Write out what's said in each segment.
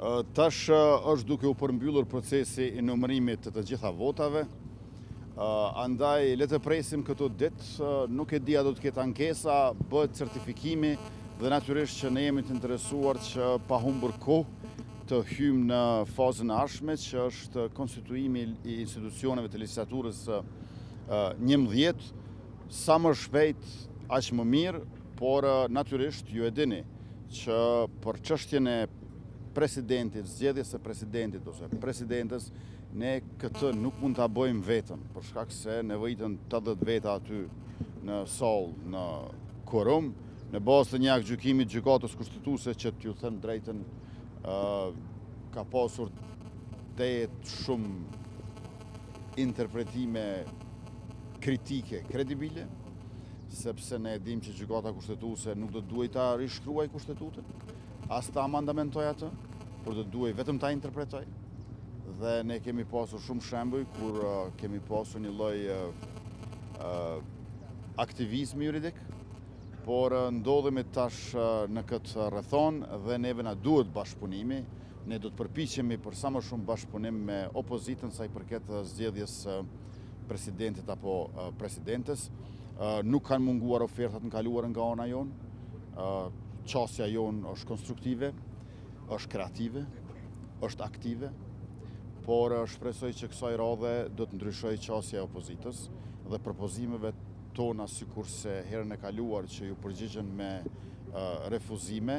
Tash është duke u përmbyllur procesi i numërimit të gjitha votave. Andaj le të presim këto ditë, nuk e di a do të ketë ankesa, bëhet certifikimi dhe natyrisht që ne jemi të interesuar që pa humbur kohë të hymë në fazën e ardhshme, që është konstituimi i institucioneve të legjislaturës 11, sa më shpejt aq më mirë, por natyrisht ju e dini që për çështjen e presidentit, zgjedhjes së presidentit ose presidentes, ne këtë nuk mund ta bëjmë vetëm, për shkak se nevojitën 80 veta aty në sallë, në quorum, në bazë të një aktgjykimi të gjykatës kushtetuese që t'ju them drejtën, ka pasur shumë interpretime kritike kredibile, sepse ne dim që gjykata kushtetuese nuk do të duhej ta rishkruaj kushtetutën, as ta amandamentoj atë, por do të duhej vetëm ta interpretoj. Dhe ne kemi pasur shumë shembuj kur kemi pasur një lloj aktivizmi juridik, por ndodhemi tash në këtë rrethon dhe neve na duhet bashkëpunimi. Ne do të përpiqemi për sa më shumë bashkëpunim me opozitën sa i përket zgjedhjes presidentit apo presidentes. Nuk kanë munguar ofertat në kaluar nga ana jonë. Qasja jonë është konstruktive, është kreative, është aktive, por shpresoj që kësaj radhe do të ndryshojë qasja e opozitës dhe propozimeve tona, sikurse herën e kaluar që ju përgjigjen me refuzime,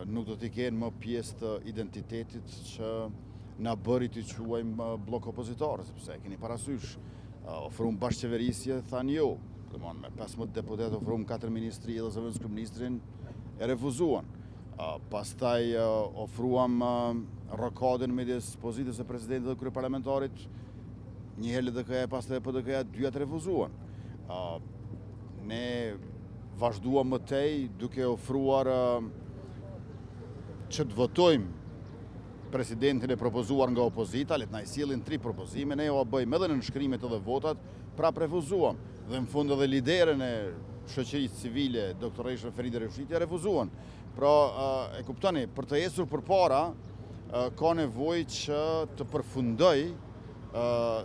nuk do t'i kenë më pjesë të identitetit që na bëri t'i quajmë blok opozitar, sepse keni parasysh, ofruam bashkëqeverisje, thanë jo. Me 15 deputet ofruam 4 ministri edhe zëvendës kryeministrin e refuzuan. Pastaj ofruam rokadën midis pozitës e presidentit dhe kryeparlamentarit, një herë LDK-ja, pastaj PDK-ja, dyat refuzuan. Ne vazhduam më tej duke ofruar që të votojmë presidentin e propozuar nga opozita, le të na i sjellin 3 propozime, ne jo bëjmë edhe në nënshkrimet edhe votat, prap refuzuam. Dhe në fund edhe liderën e shoqërisë civile, doktoreshën Feride Refushiti, refuzuan. Pra, e kuptoni, për të ecur përpara, ka nevojë që të përfundoj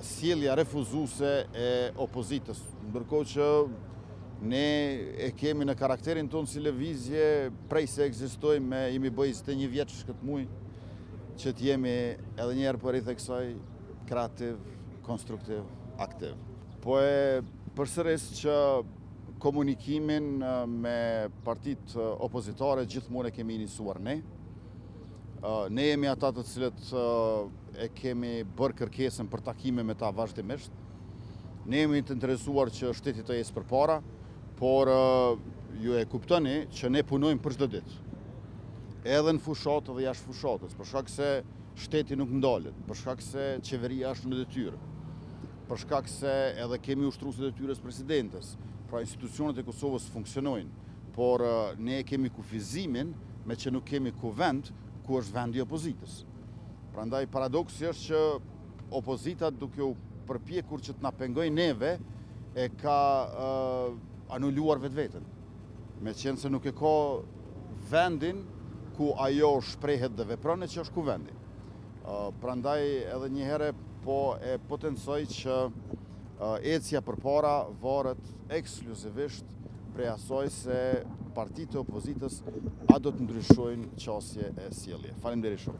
sjellja refuzuese e opozitës. Ndërkohë që ne e kemi në karakterin tonë si lëvizje, prej se ekzistojmë, jemi bëj 21 vjeç këtë muaj, që t'jemi edhe njerë për i theksoj kreativ, konstruktiv, aktiv. Po e përsëris që komunikimin me partit opozitare gjithmonë e kemi inisuar ne. Ne jemi ata të cilët e kemi bërë kërkesën për takime me ta vazhdimisht. Ne jemi të interesuar që shteti të ecë përpara, por ju e kuptoni që ne punojmë për çdo ditë. Edhe në fushatë dhe jashtë fushatës, për shkak se shteti nuk ndalet, për shkak se qeveria është në detyrë, për shkak se edhe kemi ushtruesit e detyrës presidentes, pra institucionet e Kosovës funksionojnë, por ne kemi kufizimin me që nuk kemi kuvend ku është vendi i opozitës. Prandaj paradoksi është që opozita duke u përpjekur që të na pengojë neve e ka anuluar vetveten, me qenë se nuk e ka vendin ku ajo shprehet dhe vepron e që është kuvendi. Prandaj edhe një herë po e potencoj që ecja përpara varet ekskluzivisht prej asaj se partitë e opozitës a do të ndryshojnë qasje e sjellje. Faleminderit shumë.